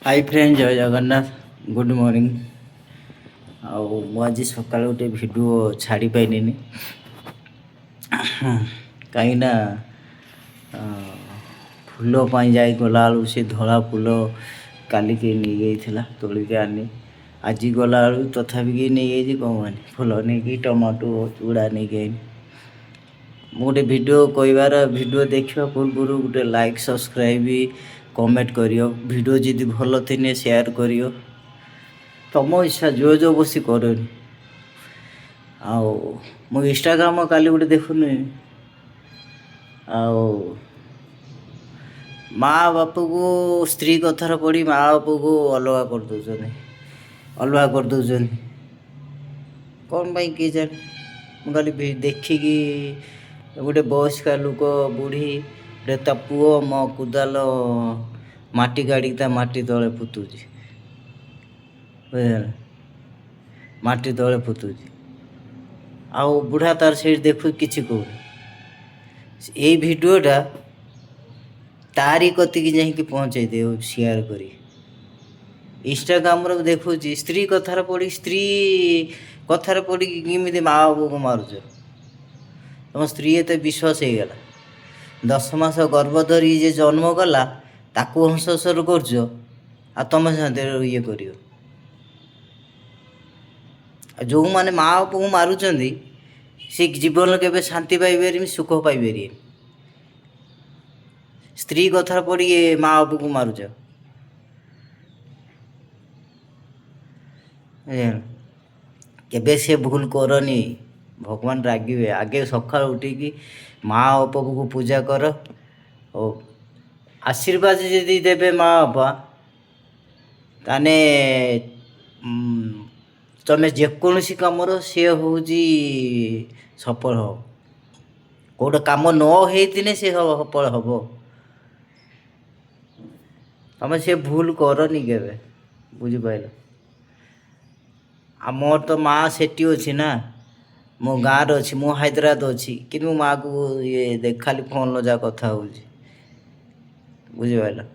Hi friend जय Jagannath good morning. आज सकाल गोटे भिडियो छाड़ी पाइनि कहीं फूल जाई गला से धला फूल काली के नहीं गई तोलिके आनी आज गला तथापि नहीं गई कौन मानी फूल नहीं टमाटो चूड़ा नहीं गई गोटे भिडियो कहबार भिडियो देखा पूर्व गोटे लाइक सब्सक्राइब कमेंट करियो भिडियो जी भल थी शेयर करियो तुम इच्छा जो जो बस करनी मो इंस्टाग्राम काली गोटे देखुनि माँ बाप को स्त्री कथार पड़ी माँ बाप को अलग कर दौरान अलग कर दौरान कौन पाई किए जाने मुझे देखिकी गोटे बयस्क लोक बुढ़ी गोटे ता पुओ मो कुदाल माटी गाड़ी ता माटी तले पुतुची माटी तले पुतुची आउ बुढ़ा तार से देखु किसी कहूँ ये भिडियोटा तारी कतिकी जाकि पहुँचे दे शेयर करी इंस्टाग्राम देखु स्त्री कथार पड़ी स्त्री कथार पड़ी किमी माँ बाबू को मारुच तुम स्त्री एत विश्वास हो गला 10 मास गर्भ धरी जे जन्म कला ताकू हंसर कर तुम ये कर जो मैंने माँ बाप को मारुंच से जीवन के शांति पाइपर सुख पाइपर स्त्री कथार पड़ी माँ बाप को मारुच केबे से भूल करनी भगवान रागिवे आगे सका उठिकी माँ बाप को पूजा कर और आशीर्वाद यदि देवे माँ बापा ताने तुम जेकोसी कम सी हूँ सफल हो गोटे कम न होने सी सफल हम तुम से भूल करनी के बुझिपार मोर तो माँ सेठी अच्छी ना मो गाँव अच्छी मो हैदराबाद अच्छी कि मो माँ को ये खाली फोन जा कथा हो बुझिपार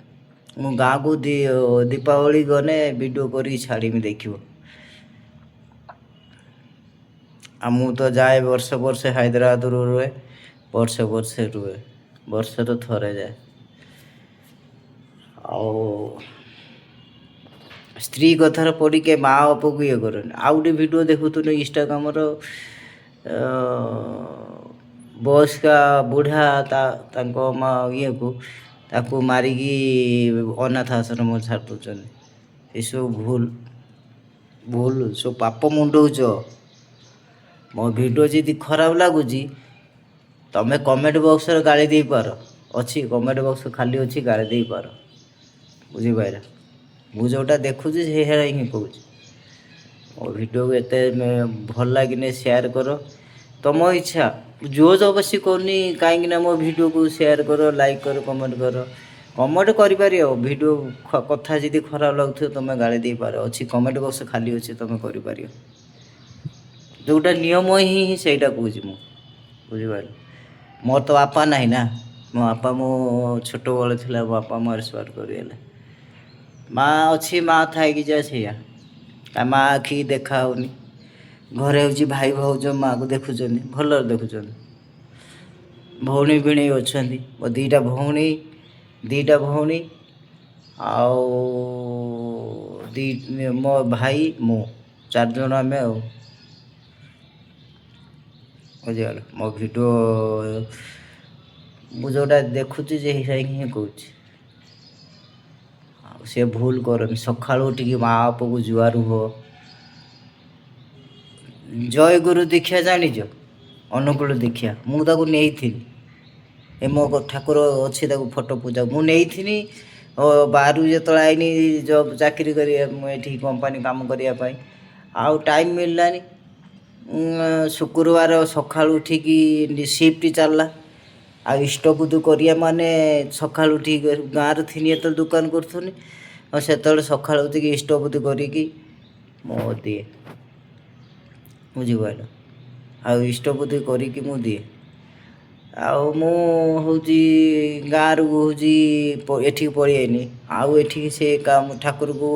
मो गाँव को दीपावली गने वीडियो कर छाड़ी देख मु तो जाए वर्ष वर्ष हैदराबाद रुए वर्ष वर्ष रुए वर्ष तो थरे जाए स्त्री कथार पड़ी के माँ बाप को ये करनी आउ गोटे भिडियो देखुन इंस्टाग्राम बयस्का बुढ़ा माँ ये को ताकू मारिकी अनाथ आश्रम छाड़ दौरान ये सब भूल भूल सब पाप मुंडौच मो भिडियो जी खराब लगुच तमें कमेंट बॉक्स गाड़ी दे पार अच्छी कमेंट बॉक्स खाली अच्छी गाड़ी दे पार बुझिपार मु जोटा देखुची से हिं कहूँ मो भिडियो को एत भल लगे शेयर कर तुम इच्छा जो जो बस करनी कहीं मो भिडियो को शेयर कर लाइक कर कमेंट कर भिडियो कथा जी खराब लगुथ तुम गाड़ी दे पार अच्छी कमेंट बॉक्स खाली अच्छी तुम कर जोटा नियम ही सहीटा कहूँ मु बुझिपार मोर तो बापा ना ना मो बापा मो छोट बड़े थी मो बापा मोर एक्सपायर करगले माँ अच्छी माँ थाई जा से माँ आखि देखा होनी घरे हूँ भाई भाज माँ को देखुं भल देखुं भौणी भिणी अच्छा मो दीटा भौणी आउ मो भाई मु 4 जन आम बुझीगल मो भिडियो मुझा देखुची हिं कहूँ से भूल कर सका उठिकी माँ बाप को जुआर हो जय गुरु दीक्षा जानिज अनुकूल दीक्षा मुझे नहीं थी ए मो ठाकुर अच्छी फोटो पूजा मुझे बाहर जो आईनी जब चाकरी कर कंपानी काम करने आउ टाइम मिललानी शुक्रवार सका उठिकी शिफ्ट चलला आ इष्टबुद्धि करिया माने सका उठी गाँव थी तो दुकान करूनी और से सका उठिकी इष्टबुद्धि करी मो दिए बुझिपार आ इष्टबुद्धि करी दिए ଆଉ ମୁଁ ହେଉଛି ଗାଁରୁ ହେଉଛି ଏଠିକି ପଳେଇଆଇନି। ଆଉ ଏଠିକି ସେ କାମ ଠାକୁରକୁ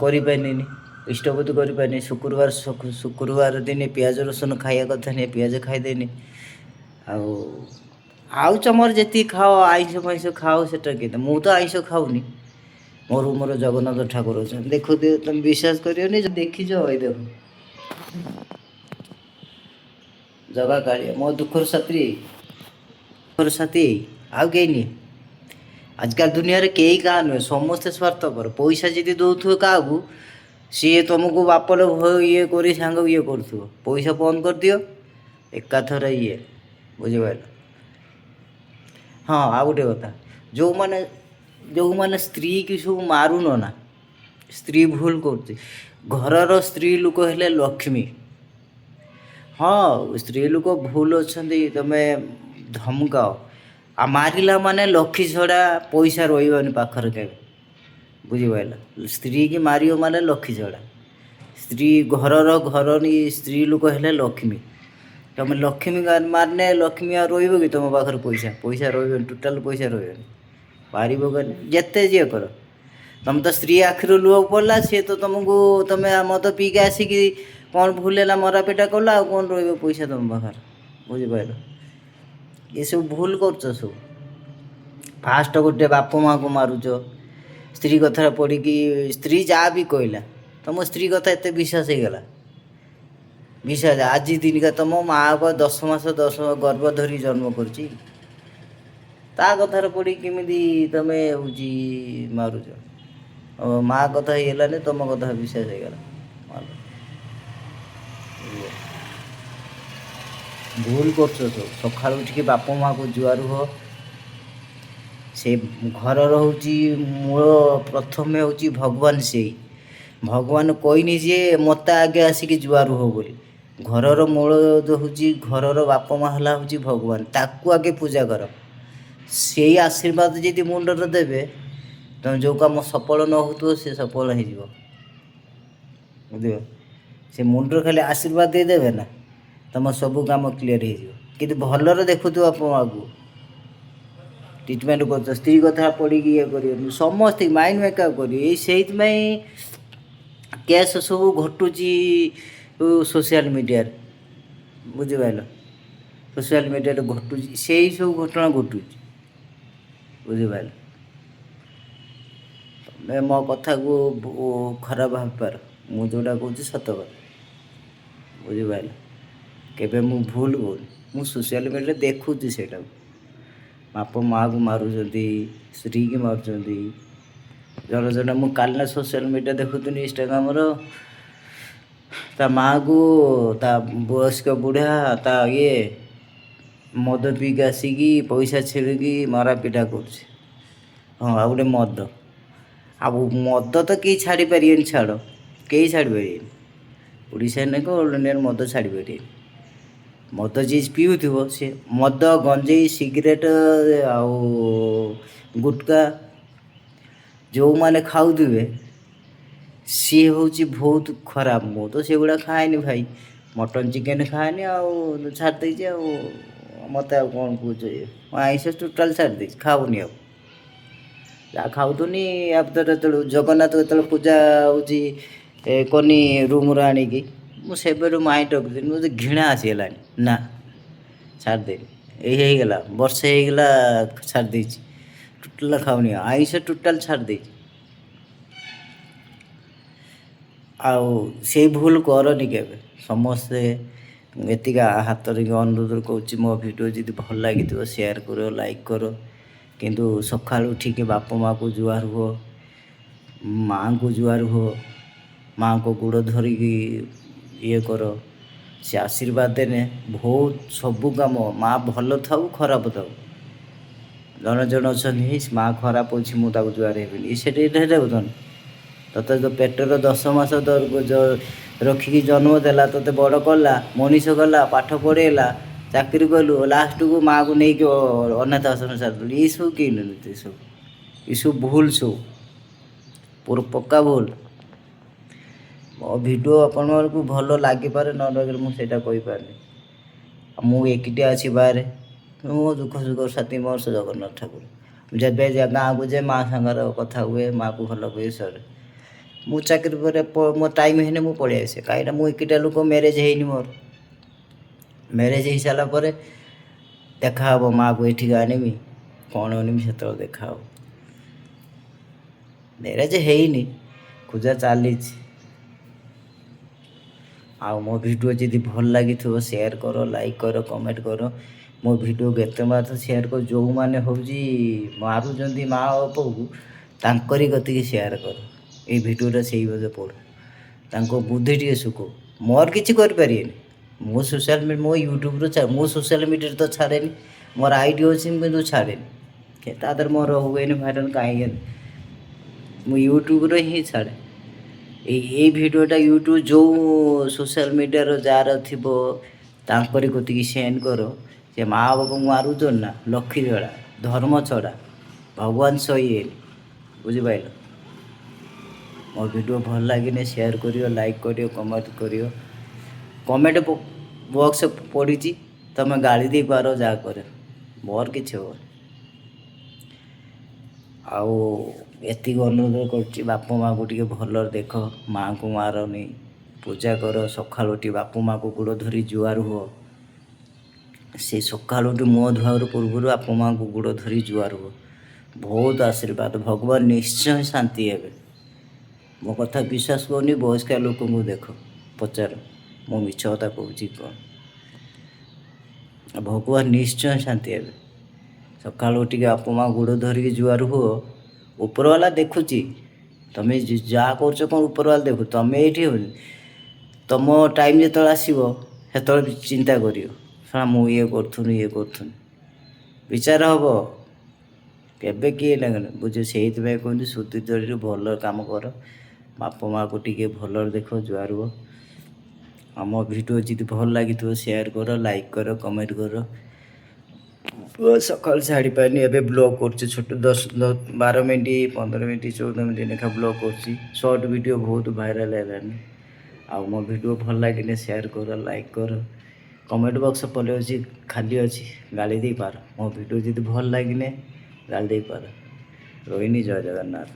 କରିପାରିନି, ଇଷ୍ଟବୁତି କରିପାରିନି। ଶୁକ୍ରବାର ଦିନେ ପିଆଜ ରସୁଣ ଖାଇବା କଥା ନାହିଁ, ପିଆଜ ଖାଇଦେନି। ଆଉ ଆଉ ତମର ଯେତିକି ଖାଅ ଆଇଁଷ ଫାଇଁଷ ଖାଅ ସେଟା କେତେ, ମୁଁ ତ ଆଇଁଷ ଖାଉନି। ମୋର ଜଗନ୍ନାଥ ଠାକୁର ଅଛନ୍ତି, ଦେଖୁଥିବ ତମେ ବିଶ୍ୱାସ କରିବନି, ଦେଖିଛ ଏଇ ଦେଖ ଜଗା କାଳିଆ ମୋ ଦୁଃଖର ସାଥୀ ଆଉ କେହି ନୁହେଁ। ଆଜିକାଲି ଦୁନିଆରେ କେହି କାହା ନୁହେଁ, ସମସ୍ତେ ସ୍ୱାର୍ଥପର। ପଇସା ଯଦି ଦେଉଥିବ କାହାକୁ, ସିଏ ତୁମକୁ ବାପର ଇଏ କରି ସାଙ୍ଗ ଇଏ କରୁଥିବ। ପଇସା ବନ୍ଦ କରିଦିଅ, ଏକାଥରେ ଇଏ, ବୁଝିପାରିଲ। ହଁ, ଆଉ ଗୋଟେ କଥା, ଯେଉଁମାନେ ସ୍ତ୍ରୀ କି ସବୁ ମାରୁନ ନା, ସ୍ତ୍ରୀ ଭୁଲ କରୁଛି। ଘରର ସ୍ତ୍ରୀ ଲୋକ ହେଲେ ଲକ୍ଷ୍ମୀ। ହଁ, ସ୍ତ୍ରୀ ଲୋକ ଭୁଲ ଅଛନ୍ତି, ତମେ ଧମକାଅ। ଆଉ ମାରିଲା ମାନେ ଲକ୍ଷ୍ମୀ ଛଡ଼ା ପଇସା ରହିବନି ପାଖରେ କେବେ, ବୁଝିପାରିଲ। ସ୍ତ୍ରୀ କି ମାରିବ ମାନେ ଲକ୍ଷ୍ମୀ ଛଡ଼ା। ଘରର ସ୍ତ୍ରୀ ଲୋକ ହେଲେ ଲକ୍ଷ୍ମୀ। ତମେ ଲକ୍ଷ୍ମୀ ମାରିଲେ ଲକ୍ଷ୍ମୀ ଆଉ ରହିବ କି ତମ ପାଖରେ? ପଇସା ରହିବନି, ଟୋଟାଲ ପଇସା ରହିବନି। ପାରିବ ଯେତେ ଯିଏ କର, ତମେ ତ ସ୍ତ୍ରୀ ଆଖିରୁ ଲୁହ ପଡ଼ିଲା, ସିଏ ତ ତମେ ମଦ ପିଇକି ଆସିକି କ'ଣ ଭୁଲ ହେଲା ମରାପିଟା କଲା, ଆଉ କ'ଣ ରହିବ ପଇସା ତମ ପାଖରେ, ବୁଝିପାରିଲ। ଏସବୁ ଭୁଲ କରୁଛ ସବୁ। ଫାଷ୍ଟ ଗୋଟେ ବାପ ମାଆକୁ ମାରୁଛ, ସ୍ତ୍ରୀ କଥାରେ ପଡ଼ିକି। ସ୍ତ୍ରୀ ଯାହା ବି କହିଲା, ତମ ସ୍ତ୍ରୀ କଥା ଏତେ ବିଶ୍ୱାସ ହେଇଗଲା। ଆଜି ଦିନିକା ତମ ମାଆ 10 ମାସ ଗର୍ଭ ଧରି ଜନ୍ମ କରୁଛି, ତା କଥାରେ ପଡ଼ି କେମିତି ତମେ ମାରୁଛ? ମାଆ କଥା ହେଇଗଲାନି, ତମ କଥା ବିଶ୍ୱାସ ହେଇଗଲା। ଭୁଲ କରୁଛ ସବୁ। ସକାଳୁ ଉଠିକି ବାପ ମାଆକୁ ଜୁହାର ହୁଅ। ସେ ଘରର ମୂଳ ପ୍ରଥମେ ଭଗବାନ। ଭଗବାନ କହିନି ଯେ ମୋତେ ଆଗେ ଆସିକି ଜୁହାର ହୁଅ ବୋଲି। ଘରର ମୂଳ ଘରର ବାପ ମା' ହେଲା ଭଗବାନ, ତାକୁ ଆଗେ ପୂଜା କର। ସେଇ ଆଶୀର୍ବାଦ ଯଦି ମୁଣ୍ଡରେ ଦେବେ, ତମେ ଯେଉଁ କାମ ସଫଳ ନ ହେଉଥିବ ସେ ସଫଳ ହେଇଯିବ, ବୁଝିବ। ସେ ମୁଣ୍ଡରେ ଖାଲି ଆଶୀର୍ବାଦ ଦେଇଦେବେ ନା, ତମ ସବୁ କାମ କ୍ଲିଅର ହେଇଯିବ। କିନ୍ତୁ ଭଲରେ ଦେଖୁଥିବ ବାପ ମାଆକୁ, ଟ୍ରିଟମେଣ୍ଟ କରୁଛ, ସ୍ତ୍ରୀ କଥା ପଡ଼ିକି ଇଏ କରିବନି। ସମସ୍ତେ ମାଇଣ୍ଡ ମେକଅପ୍ କରିବେ। ସେଇଥିପାଇଁ କେସ୍ ସବୁ ଘଟୁଛି ସୋସିଆଲ ମିଡ଼ିଆରେ, ବୁଝିପାରିଲ। ସୋସିଆଲ ମିଡ଼ିଆରେ ଘଟୁଛି, ସେଇ ସବୁ ଘଟଣା ଘଟୁଛି, ବୁଝିପାରିଲ। ତମେ ମୋ କଥାକୁ ଖରାପ ଭାବିପାର, ମୁଁ ଯେଉଁଟା କହୁଛି ସତ କଥା, ବୁଝିପାରିଲ। କେବେ ମୁଁ ଭୁଲ କହୁନି, ମୁଁ ସୋସିଆଲ ମିଡ଼ିଆରେ ଦେଖୁଛି ସେଇଟାକୁ। ବାପ ମାଆକୁ ମାରୁଛନ୍ତି, ସ୍ତ୍ରୀକି ମାରୁଛନ୍ତି। ଜଣେ ମୁଁ କାଲିନା ସୋସିଆଲ ମିଡ଼ିଆ ଦେଖୁଥିଲି ଇନଷ୍ଟାଗ୍ରାମର, ତା ମାଆକୁ, ତା ବୟସ୍କ ବୁଢ଼ା, ତା ମଦ ପିଇକି ଆସିକି ପଇସା ଛେଳିକି ମରାପିଟା କରୁଛି। ହଁ, ଆଉ ଗୋଟେ ମଦ ତ କେହି ଛାଡ଼ି ପାରିବେନି, ଛାଡ଼, କେହି ଛାଡ଼ି ପାରିବେନି। ଓଡ଼ିଶାରେ ନାହିଁ ଅଲ୍ ଇଣ୍ଡିଆରେ ମଦ ଛାଡ଼ି ପାରିବେନି। ମଦ ଯିଏ ପିଉଥିବ, ସେ ମଦ, ଗଞ୍ଜେଇ, ସିଗାରେଟ୍ ଆଉ ଗୁଟକା ଯେଉଁମାନେ ଖାଉଥିବେ, ସିଏ ବହୁତ ଖରାପ। ମୁଁ ତ ସେଗୁଡ଼ା ଖାଏନି ଭାଇ, ମଟନ୍ ଚିକେନ୍ ଖାଏନି, ଆଉ ଛାଡ଼ି ଦେଇଛି। ଆଉ ମୋତେ ଆଉ କ'ଣ କହୁଛ? ମୁଁ ଆଇଁଷ ଟୋଟାଲ ଛାଡ଼ି ଦେଇଛି, ଖାଉନି ଆଉ। ଯାହା ଖାଉଥିନି ଜଗନ୍ନାଥ ଯେତେବେଳେ ପୂଜା କନି ରୁମ୍ରୁ ଆଣିକି, ମୁଁ ସେବେରୁ ମାଇଣ୍ଡ ରଖିଥିଲି। ମୋତେ ଘୃଣା ଆସିଗଲାଣି, ନା ଛାଡ଼ିଦେଲି। ହେଇଗଲା ବର୍ଷେ ହେଇଗଲା ଛାଡ଼ି ଦେଇଛି, ଟୋଟାଲ ଖାଉନି ଆଇଁଷ, ଟୋଟାଲ ଛାଡ଼ି ଦେଇଛି। ଆଉ ସେଇ ଭୁଲ କରନି କେବେ। ସମସ୍ତେ ଏତିକି ହାତରେ ଅନୁରୋଧ କରୁଛି, ମୋ ଭିଡ଼ିଓ ଯଦି ଭଲ ଲାଗିଥିବ ସେୟାର କର, ଲାଇକ୍ କର। କିନ୍ତୁ ସକାଳୁ ଉଠିକି ବାପ ମାଆକୁ ଜୁହାର ହୁଅ, ମାଆଙ୍କୁ ଜୁହାର ହୁଅ, ମାଆଙ୍କ ଗୋଡ଼ ଧରିକି ଇଏ କର। ସେ ଆଶୀର୍ବାଦ ଦେନେ ବହୁତ ସବୁ କାମ, ମାଆ ଭଲ ଥାଉ ଖରାପ ଥାଉ। ଜଣେ ଅଛନ୍ତି, ମାଆ ଖରାପ ଅଛି ମୁଁ ତାକୁ ଜୁହାର ହେବିନି, ସେଟା ହେଉଥାନ୍ତି। ତୋତେ ତ ପେଟର 10 ମାସ ରଖିକି ଜନ୍ମ ଦେଲା, ତୋତେ ବଡ଼ କଲା, ମଣିଷ କଲା, ପାଠ ପଢ଼େଇଲା, ଚାକିରି କଲୁ, ଲାଷ୍ଟକୁ ମାଆକୁ ନେଇକି ଅନାଥ ଆଶ୍ରମ ଛାଡ଼ିଦେଲୁ। ଏସବୁ କେହି ନୁହନ୍ତି, ଏସବୁ ଭୁଲ, ସବୁ ପକ୍କା ଭୁଲ। ମୋ ଭିଡ଼ିଓ ଆପଣମାନଙ୍କୁ ଭଲ ଲାଗିପାରେ, ନ ଲାଗିଲେ ମୁଁ ସେଇଟା କହିପାରିନି। ମୁଁ ଏକିଟିଆ ଅଛି ବାହାରେ। ମୋ ଦୁଃଖ ସୁଖ ସାଥୀ ମୋର ସେ ଜଗନ୍ନାଥ ଠାକୁର। ଯେବେ ଗାଁକୁ ଯେ ମା ସାଙ୍ଗରେ କଥା ହୁଏ, ମାଆକୁ ଭଲ ହୁଏ ସରେ। ମୁଁ ଚାକିରି ପରେ ମୋ ଟାଇମ୍ ହେଇନି ମୁଁ ପଳେଇ ଆସେ, କାହିଁକିନା ମୁଁ ଏକିଟା ଲୋକ, ମ୍ୟାରେଜ୍ ହେଇନି ମୋର। ମ୍ୟାରେଜ୍ ହେଇସାରିଲା ପରେ ଦେଖା ହେବ, ମାଆକୁ ଏଠିକି ଆଣିବି, କ'ଣ ଆଣିବି ସେତେବେଳେ ଦେଖା ହେବ। ମ୍ୟାରେଜ୍ ହେଇନି, ଖୋଜା ଚାଲିଛି। ଆଉ ମୋ ଭିଡ଼ିଓ ଯଦି ଭଲ ଲାଗିଥିବ ସେୟାର କର, ଲାଇକ୍ କର, କମେଣ୍ଟ କର। ମୋ ଭିଡ଼ିଓ କେତେ ମାତ୍ର ସେୟାର କର। ଯେଉଁମାନେ ହେଉଛି ମାରୁଛନ୍ତି ମା ବାପକୁ, ତାଙ୍କରି କତିକି ସେୟାର କର। ଏଇ ଭିଡ଼ିଓଟା ସେଇ ବୋଧେ ପଢ଼ୁ, ତାଙ୍କ ବୁଦ୍ଧି ଟିକେ ଶୁଖୁ। ମୋର କିଛି କରିପାରିବେନି। ମୁଁ ମୋ ୟୁଟ୍ୟୁବ୍ରୁ ମୁଁ ସୋସିଆଲ୍ ମିଡ଼ିଆରେ ତ ଛାଡ଼େନି। ମୋର ଆଇଡ଼ି ଅଛି କିନ୍ତୁ ଛାଡ଼େନି, ତା ଦେହରେ ମୋର ହୁଏନି ଭାଇରାଲ୍। କାହିଁକି ମୁଁ ୟୁଟ୍ୟୁବ୍ରେ ହିଁ ଛାଡ଼େ। ଏଇ ଭିଡ଼ିଓଟା ୟୁଟ୍ୟୁବ୍ ଯେଉଁ ସୋସିଆଲ୍ ମିଡ଼ିଆର ଯାହାର ଥିବ ତାଙ୍କରି କତିକି ସେଣ୍ଡ କର। ସେ ମା ବାପାଙ୍କୁ ମାରୁଛନ୍ତି ନା, ଲକ୍ଷ୍ମୀ ଛଡ଼ା, ଧର୍ମ ଛଡ଼ା, ଭଗବାନ ସହିଏନି। ବୁଝିପାରିଲ? ମୋ ଭିଡ଼ିଓ ଭଲ ଲାଗିଲେ ସେୟାର କରିବ, ଲାଇକ୍ କରିବ, କମେଣ୍ଟ କରିବ। କମେଣ୍ଟ ବକ୍ସ ପଡ଼ିଛି, ତୁମେ ଗାଳି ଦେଇପାର, ଯାହା କର, ମୋର କିଛି ହେବନି। ଆଉ ଏତିକି ଅନୁରୋଧ କରୁଛି, ବାପା ମାଆକୁ ଟିକେ ଭଲରେ ଦେଖ, ମାଆଙ୍କୁ ମାରନି, ପୂଜା କର। ସକାଳୁ ଉଠି ବାପା ମାଆକୁ ଗୋଡ଼ ଧରି ଜୁହାର ହୁଅ। ସେ ସକାଳୁ ଉଠି ମୁହଁ ଧୁଆର ପୂର୍ବରୁ ବାପା ମାଆଙ୍କୁ ଗୋଡ଼ ଧରି ଜୁହାର ହୁଅ। ବହୁତ ଆଶୀର୍ବାଦ, ଭଗବାନ ନିଶ୍ଚୟ ଶାନ୍ତି ହେବେ। ମୋ କଥା ବିଶ୍ୱାସ କରୁନି, ବୟସ୍କ ଲୋକଙ୍କୁ ଦେଖ, ପଚାର, ମୁଁ ମିଛ କଥା କହୁଛି କ'ଣ? ଭଗବାନ ନିଶ୍ଚୟ ଶାନ୍ତି ହେବେ। ସକାଳୁ ଉଠିକି ବାପା ମାଆ ଗୋଡ଼ ଧରିକି ଜୁହାର ହୁଅ। ଉପରବାଲା ଦେଖୁଛି, ତୁମେ ଯାହା କରୁଛ କ'ଣ ଉପରବାଲା ଦେଖୁ। ତୁମେ ଏଇଠି ତୁମ ଟାଇମ୍ ଯେତେବେଳେ ଆସିବ ସେତେବେଳେ ଚିନ୍ତା କରିବ, ଶୁଣ ମୁଁ ଇଏ କରୁଥୁନି, ବିଚାର ହେବ। କେବେ କିଏ ଲାଗେନି ବୁଝ। ସେଇଥିପାଇଁ କୁହନ୍ତି ଶୁଦ୍ଧି ଚୋରିରୁ ଭଲ କାମ କର, ବାପା ମାଆକୁ ଟିକେ ଭଲରେ ଦେଖ, ଜୁହାର ହୁଅ। ଆମ ଭିଡ଼ିଓ ଯଦି ଭଲ ଲାଗିଥିବ ସେୟାର କର, ଲାଇକ୍ କର, କମେଣ୍ଟ କର। ସକାଳୁ ଛାଡ଼ି ପାରିନି, ଏବେ ବ୍ଲଗ୍ କରୁଛି ଛୋଟ 12 ମିନିଟ୍, 15 ମିନିଟ୍, 14 ମିନିଟ୍ ଲେଖା ବ୍ଲଗ୍ କରୁଛି। ସର୍ଟ ଭିଡ଼ିଓ ବହୁତ ଭାଇରାଲ୍ ହେଲାନି। ଆଉ ମୋ ଭିଡ଼ିଓ ଭଲ ଲାଗିଲେ ସେୟାର କର, ଲାଇକ୍ କର। କମେଣ୍ଟ ବକ୍ସ ପଳେଇ ଅଛି, ଖାଲି ଅଛି, ଗାଳି ଦେଇପାର। ମୋ ଭିଡ଼ିଓ ଯଦି ଭଲ ଲାଗିଲେ ଗାଳି ଦେଇପାର। ରହିନି, ଜୟ ଜଗନ୍ନାଥ।